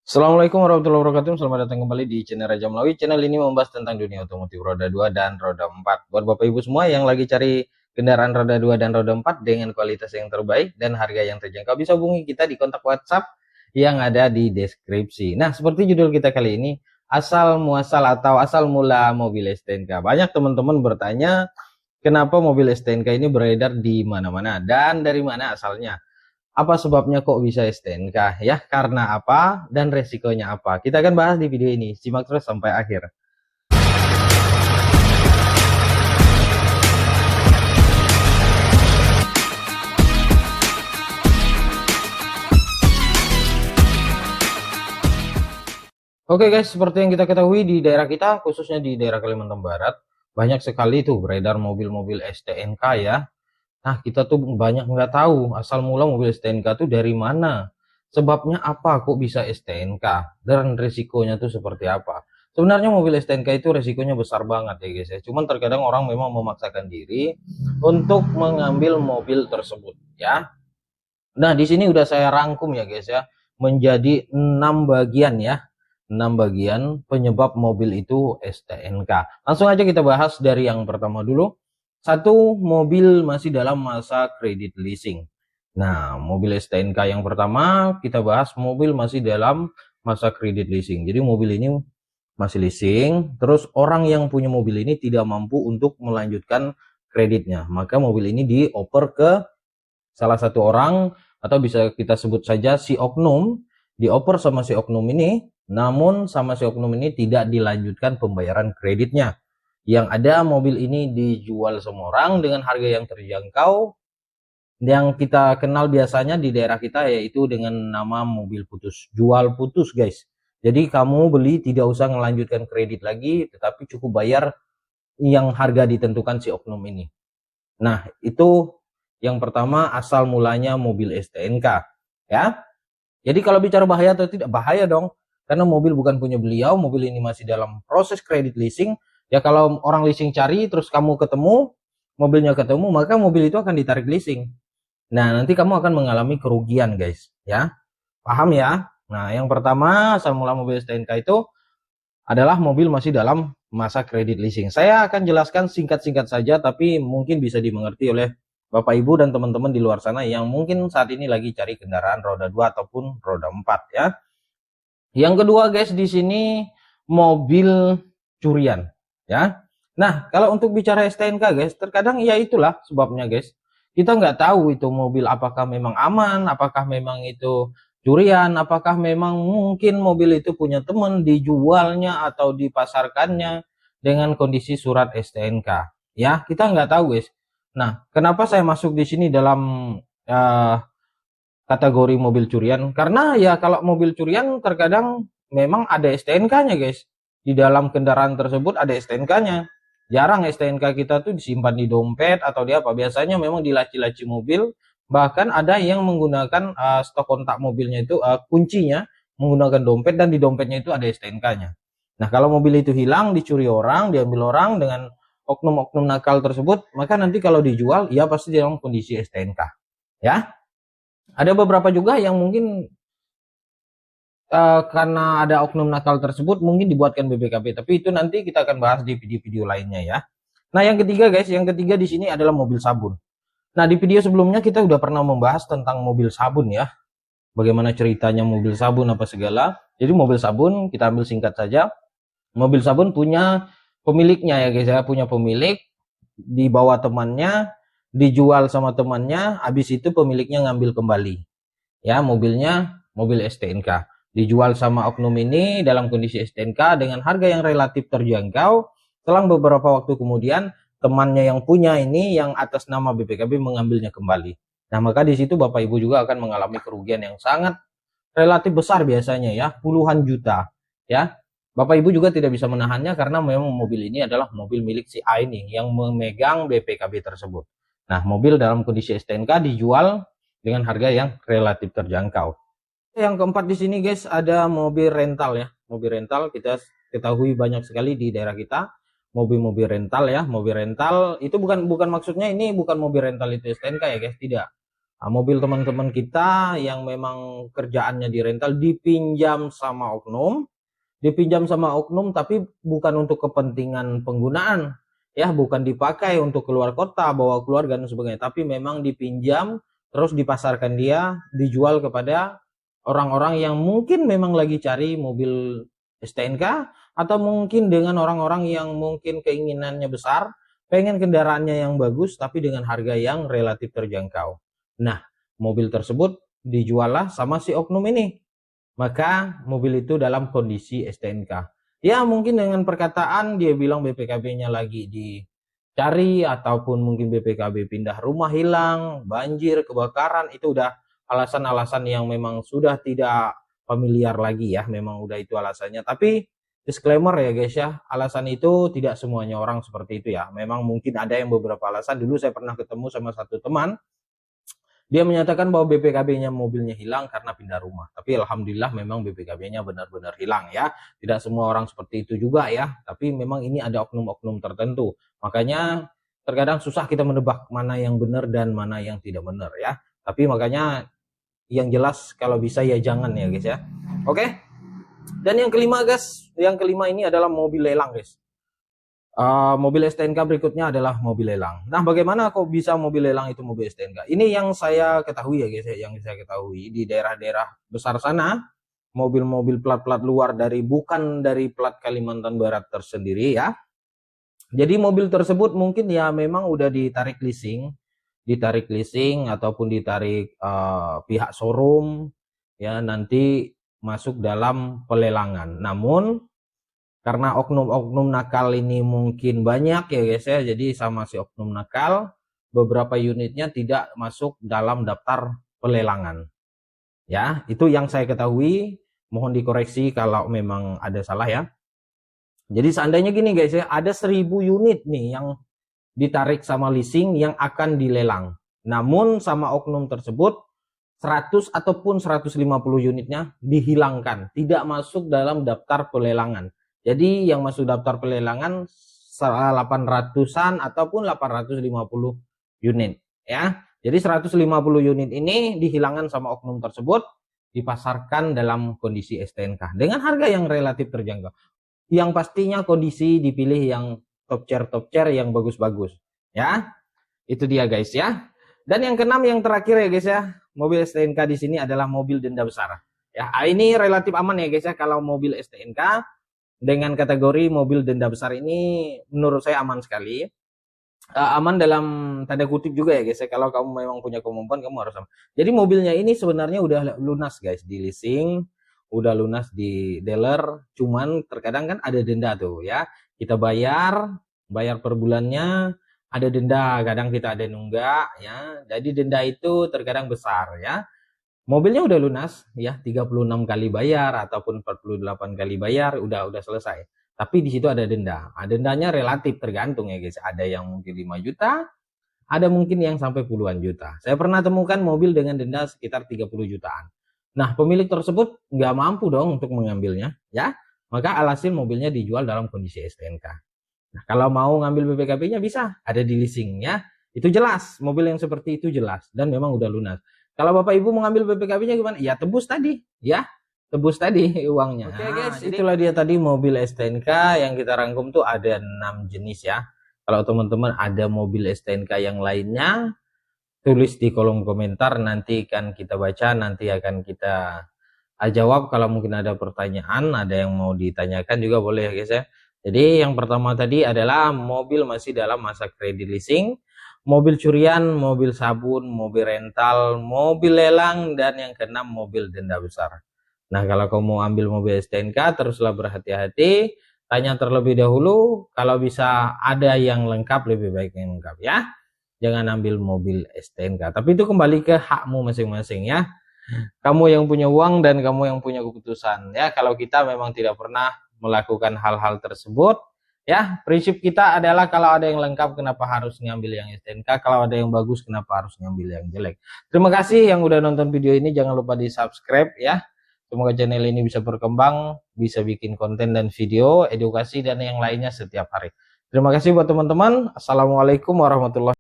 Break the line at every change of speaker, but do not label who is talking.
Assalamualaikum warahmatullahi wabarakatuh. Selamat datang kembali di channel Raja Melawi. Channel ini membahas tentang dunia otomotif roda 2 dan roda 4. Buat Bapak Ibu semua yang lagi cari kendaraan roda 2 dan roda 4 dengan kualitas yang terbaik dan harga yang terjangkau, bisa hubungi kita di kontak WhatsApp yang ada di deskripsi. Nah, seperti judul kita kali ini, asal muasal atau asal mula mobil STNK. Banyak teman-teman bertanya, kenapa mobil STNK ini beredar di mana-mana dan dari mana asalnya? Apa sebabnya kok bisa STNK? Ya, karena apa dan resikonya apa? Kita akan bahas di video ini. Simak terus sampai akhir. Oke guys, seperti yang kita ketahui di daerah kita, khususnya di daerah Kalimantan Barat, banyak sekali tuh beredar mobil-mobil STNK ya. Nah, kita tuh banyak nggak tahu asal mula mobil STNK tuh dari mana. Sebabnya apa kok bisa STNK dan risikonya tuh seperti apa. Sebenarnya mobil STNK itu risikonya besar banget ya guys ya. Cuman terkadang orang memang memaksakan diri untuk mengambil mobil tersebut ya. Nah, di sini udah saya rangkum ya guys ya, menjadi 6 bagian ya. 6 bagian penyebab mobil itu STNK. Langsung aja kita bahas dari yang pertama dulu. Satu, mobil masih dalam masa kredit leasing. Nah, mobil STNK yang pertama kita bahas mobil masih dalam masa kredit leasing. Jadi mobil ini masih leasing, terus orang yang punya mobil ini tidak mampu untuk melanjutkan kreditnya. Maka mobil ini dioper ke salah satu orang atau bisa kita sebut saja si oknum, dioper sama si oknum ini, namun sama si oknum ini tidak dilanjutkan pembayaran kreditnya. Yang ada mobil ini dijual sama orang dengan harga yang terjangkau, yang kita kenal biasanya di daerah kita yaitu dengan nama mobil putus, jual putus guys. Jadi kamu beli tidak usah melanjutkan kredit lagi, tetapi cukup bayar yang harga ditentukan si oknum ini. Nah, itu yang pertama asal mulanya mobil STNK ya. Jadi kalau bicara bahaya atau tidak, bahaya dong. Karena mobil bukan punya beliau, mobil ini masih dalam proses kredit leasing. Ya kalau orang leasing cari, terus kamu ketemu, mobilnya ketemu, maka mobil itu akan ditarik leasing. Nah, nanti kamu akan mengalami kerugian guys. Ya, paham ya? Nah, yang pertama asal mula mobil STNK itu adalah mobil masih dalam masa kredit leasing. Saya akan jelaskan singkat-singkat saja, tapi mungkin bisa dimengerti oleh Bapak Ibu dan teman-teman di luar sana yang mungkin saat ini lagi cari kendaraan roda 2 ataupun roda 4 ya. Yang kedua guys, di sini mobil curian ya. Nah, kalau untuk bicara STNK guys, terkadang ya itulah sebabnya guys. Kita nggak tahu itu mobil apakah memang aman, apakah memang itu curian, apakah memang mungkin mobil itu punya teman dijualnya atau dipasarkannya dengan kondisi surat STNK. Ya, kita nggak tahu guys. Nah, kenapa saya masuk di sini dalam uh, kategori mobil curian? Karena ya kalau mobil curian terkadang memang ada STNK-nya guys. Di dalam kendaraan tersebut ada STNK-nya. Jarang STNK kita tuh disimpan di dompet atau di apa. Biasanya memang di laci-laci mobil. Bahkan ada yang menggunakan stok kontak mobilnya itu kuncinya menggunakan dompet dan di dompetnya itu ada STNK-nya. Nah, kalau mobil itu hilang, dicuri orang, diambil orang dengan oknum-oknum nakal tersebut, maka nanti kalau dijual, ya pasti dalam kondisi STNK. Ya, ada beberapa juga yang mungkin karena ada oknum nakal tersebut mungkin dibuatkan BPKB, tapi itu nanti kita akan bahas di video-video lainnya ya. Nah, yang ketiga guys, yang ketiga di sini adalah mobil sabun. Nah, di video sebelumnya kita udah pernah membahas tentang mobil sabun ya. Bagaimana ceritanya mobil sabun apa segala. Jadi mobil sabun kita ambil singkat saja. Mobil sabun punya pemiliknya ya guys ya, punya pemilik, dibawa temannya, dijual sama temannya, habis itu pemiliknya ngambil kembali. Ya, mobilnya mobil STNK. Dijual sama oknum ini dalam kondisi STNK dengan harga yang relatif terjangkau. Selang beberapa waktu kemudian, temannya yang punya ini yang atas nama BPKB mengambilnya kembali. Nah, maka di situ Bapak Ibu juga akan mengalami kerugian yang sangat relatif besar biasanya ya, puluhan juta ya. Bapak Ibu juga tidak bisa menahannya karena memang mobil ini adalah mobil milik si A ini yang memegang BPKB tersebut. Nah, mobil dalam kondisi STNK dijual dengan harga yang relatif terjangkau. Yang keempat di sini guys ada mobil rental ya. Mobil rental kita ketahui banyak sekali di daerah kita. Mobil-mobil rental ya. Mobil rental itu bukan maksudnya ini bukan mobil rental itu STNK ya guys, tidak. mobil teman-teman kita yang memang kerjaannya di rental dipinjam sama oknum, tapi bukan untuk kepentingan penggunaan, ya, bukan dipakai untuk keluar kota, bawa keluarga dan sebagainya, tapi memang dipinjam terus dipasarkan, dia dijual kepada orang-orang yang mungkin memang lagi cari mobil STNK, atau mungkin dengan orang-orang yang mungkin keinginannya besar, pengen kendaraannya yang bagus tapi dengan harga yang relatif terjangkau. Nah, mobil tersebut dijual lah sama si oknum ini. Maka mobil itu dalam kondisi STNK. Ya, mungkin dengan perkataan dia bilang BPKB-nya lagi dicari, ataupun mungkin BPKB pindah rumah, hilang, banjir, kebakaran, itu udah alasan-alasan yang memang sudah tidak familiar lagi ya, memang udah itu alasannya. Tapi disclaimer ya guys ya, alasan itu tidak semuanya orang seperti itu ya. Memang mungkin ada yang beberapa alasan. Dulu saya pernah ketemu sama satu teman, dia menyatakan bahwa BPKB-nya mobilnya hilang karena pindah rumah. Tapi alhamdulillah memang BPKB-nya benar-benar hilang ya. Tidak semua orang seperti itu juga ya. Tapi memang ini ada oknum-oknum tertentu. Makanya terkadang susah kita menebak mana yang benar dan mana yang tidak benar ya. Tapi makanya yang jelas kalau bisa ya jangan ya guys ya. Oke. Dan yang kelima guys, yang kelima ini adalah mobil lelang guys. Mobil STNK berikutnya adalah mobil lelang. Nah, bagaimana kok bisa mobil lelang itu mobil STNK? Ini yang saya ketahui ya guys, yang saya ketahui di daerah-daerah besar sana, mobil-mobil plat-plat luar bukan dari plat Kalimantan Barat tersendiri ya. Jadi mobil tersebut mungkin ya memang udah ditarik leasing ataupun ditarik pihak showroom ya, nanti masuk dalam pelelangan. Namun karena oknum-oknum nakal ini mungkin banyak ya guys ya, jadi sama si oknum nakal beberapa unitnya tidak masuk dalam daftar pelelangan ya. Itu yang saya ketahui, mohon dikoreksi kalau memang ada salah ya. Jadi seandainya gini guys ya, ada 1000 unit nih yang ditarik sama leasing yang akan dilelang, namun sama oknum tersebut 100 ataupun 150 unitnya dihilangkan, tidak masuk dalam daftar pelelangan. Jadi yang masuk daftar pelelangan 800-an ataupun 850 unit ya. Jadi 150 unit ini dihilangkan sama oknum tersebut, dipasarkan dalam kondisi STNK dengan harga yang relatif terjangkau. Yang pastinya kondisi dipilih yang top chair yang bagus-bagus ya. Itu dia guys ya. Dan yang keenam, yang terakhir ya guys ya, mobil STNK di sini adalah mobil denda besar. Ya, ini relatif aman ya guys ya, kalau mobil STNK dengan kategori mobil denda besar ini menurut saya aman sekali. Aman dalam tanda kutip juga ya guys ya, kalau kamu memang punya kemampuan kamu harus aman. Jadi mobilnya ini sebenarnya udah lunas guys di leasing, udah lunas di dealer, cuman terkadang kan ada denda tuh ya. Kita bayar per bulannya, ada denda, kadang kita ada nunggak ya. Jadi denda itu terkadang besar ya. Mobilnya udah lunas ya, 36 kali bayar ataupun 48 kali bayar udah selesai. Tapi di situ ada denda. Dendanya relatif tergantung ya guys. Ada yang mungkin 5 juta, ada mungkin yang sampai puluhan juta. Saya pernah temukan mobil dengan denda sekitar 30 jutaan. Nah, pemilik tersebut nggak mampu dong untuk mengambilnya ya. Maka alhasil mobilnya dijual dalam kondisi STNK. Nah, kalau mau ngambil BPKB-nya bisa, ada di leasing ya. Itu jelas, mobil yang seperti itu jelas dan memang udah lunas. Kalau Bapak Ibu mau ngambil BPKB-nya gimana? Ya tebus tadi, ya. Tebus tadi uangnya. Oke guys, itulah dia tadi mobil STNK yang kita rangkum tuh ada 6 jenis ya. Kalau teman-teman ada mobil STNK yang lainnya, tulis di kolom komentar, nanti kan kita baca, nanti akan kita jawab. Kalau mungkin ada pertanyaan, ada yang mau ditanyakan juga boleh ya guys ya. Jadi yang pertama tadi adalah mobil masih dalam masa kredit leasing, mobil curian, mobil sabun, mobil rental, mobil lelang, dan yang keenam mobil denda besar. Nah, kalau kamu mau ambil mobil STNK, teruslah berhati-hati, tanya terlebih dahulu, kalau bisa ada yang lengkap, lebih baik yang lengkap ya. Jangan ambil mobil STNK, tapi itu kembali ke hakmu masing-masing ya. Kamu yang punya uang dan kamu yang punya keputusan ya. Kalau kita memang tidak pernah melakukan hal-hal tersebut ya, prinsip kita adalah kalau ada yang lengkap kenapa harus ngambil yang STNK, kalau ada yang bagus kenapa harus ngambil yang jelek. Terima kasih yang udah nonton video ini, jangan lupa di subscribe ya. Semoga channel ini bisa berkembang, bisa bikin konten dan video edukasi dan yang lainnya setiap hari. Terima kasih buat teman-teman. Assalamualaikum warahmatullahi wabarakatuh.